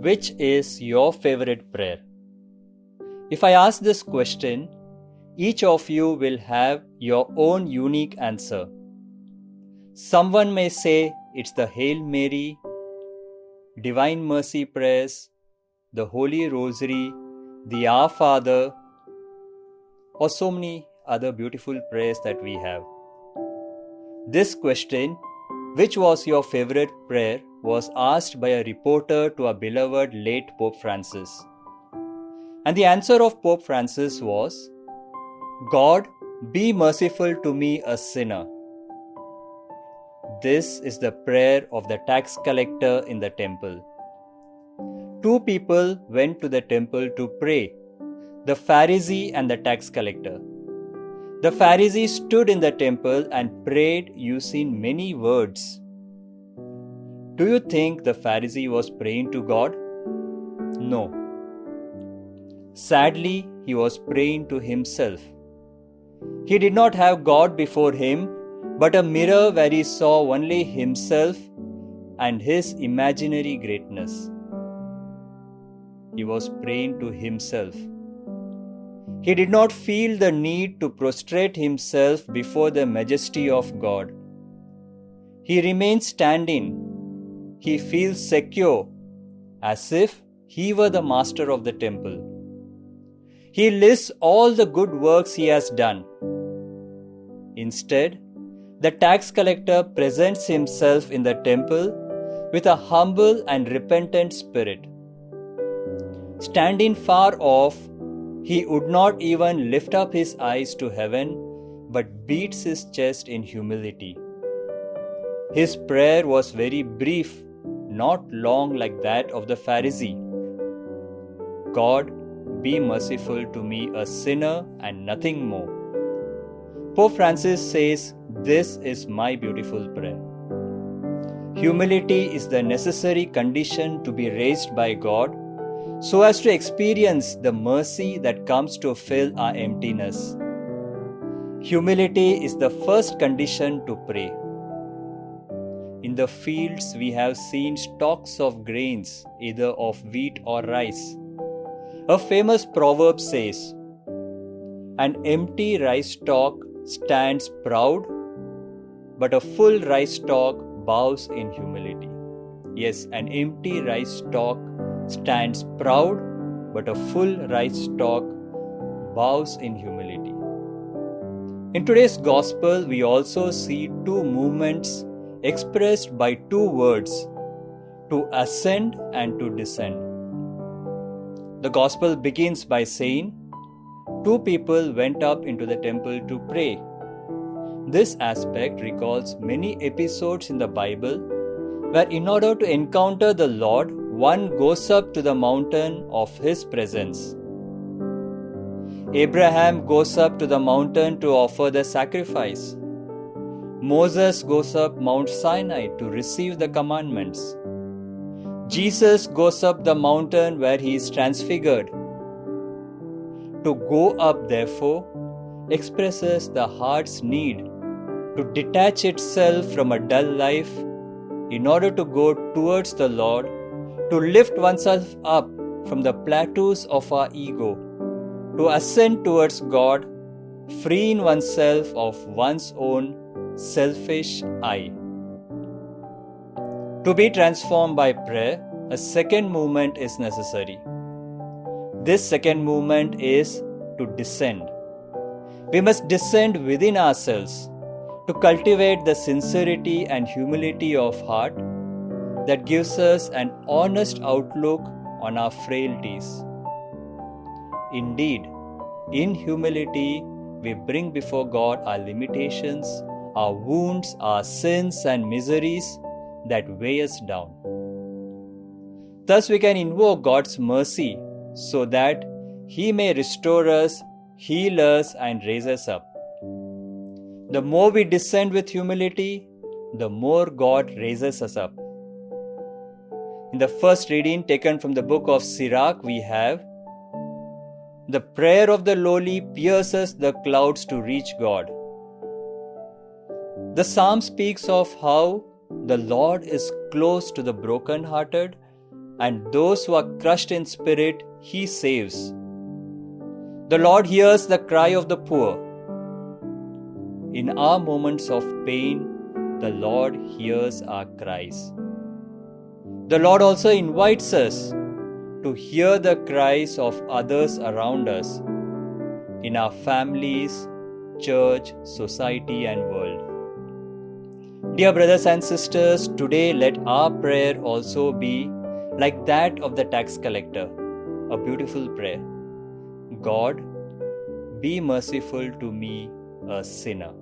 Which is your favorite prayer? If I ask this question, each of you will have your own unique answer. Someone may say it's the Hail Mary, Divine Mercy prayers, the Holy Rosary, the Our Father, or so many other beautiful prayers that we have. This question, which was your favorite prayer, was asked by a reporter to our beloved late Pope Francis. And the answer of Pope Francis was, God, be merciful to me, a sinner. This is the prayer of the tax collector in the temple. Two people went to the temple to pray, the Pharisee and the tax collector. The Pharisee stood in the temple and prayed using many words. Do you think the Pharisee was praying to God? No. Sadly, he was praying to himself. He did not have God before him, but a mirror where he saw only himself and his imaginary greatness. He was praying to himself. He did not feel the need to prostrate himself before the majesty of God. He remains standing. He feels secure, as if he were the master of the temple. He lists all the good works he has done. Instead, the tax collector presents himself in the temple with a humble and repentant spirit. Standing far off, he would not even lift up his eyes to heaven, but beats his chest in humility. His prayer was very brief, not long like that of the Pharisee. God, be merciful to me, a sinner, and nothing more. Pope Francis says, this is my beautiful prayer. Humility is the necessary condition to be raised by God, so as to experience the mercy that comes to fill our emptiness. Humility is the first condition to pray. In the fields we have seen stalks of grains, either of wheat or rice. A famous proverb says, an empty rice stalk stands proud, but a full rice stalk bows in humility. Yes, an empty rice stalk stands proud, but a full rice stalk bows in humility. In today's gospel, we also see two movements expressed by two words, to ascend and to descend. The gospel begins by saying, two people went up into the temple to pray. This aspect recalls many episodes in the Bible where in order to encounter the Lord, one goes up to the mountain of his presence. Abraham goes up to the mountain to offer the sacrifice. Moses goes up Mount Sinai to receive the commandments. Jesus goes up the mountain where he is transfigured. To go up, therefore, expresses the heart's need to detach itself from a dull life in order to go towards the Lord, to lift oneself up from the plateaus of our ego, to ascend towards God, freeing oneself of one's own selfish I. To be transformed by prayer, a second movement is necessary. This second movement is to descend. We must descend within ourselves to cultivate the sincerity and humility of heart that gives us an honest outlook on our frailties. Indeed, in humility, we bring before God our limitations, our wounds, our sins and miseries that weigh us down. Thus we can invoke God's mercy so that He may restore us, heal us and raise us up. The more we descend with humility, the more God raises us up. In the first reading taken from the book of Sirach, we have, the prayer of the lowly pierces the clouds to reach God. The psalm speaks of how the Lord is close to the brokenhearted and those who are crushed in spirit, He saves. The Lord hears the cry of the poor. In our moments of pain, the Lord hears our cries. The Lord also invites us to hear the cries of others around us in our families, church, society, and world. Dear brothers and sisters, today let our prayer also be like that of the tax collector, a beautiful prayer. God, be merciful to me, a sinner.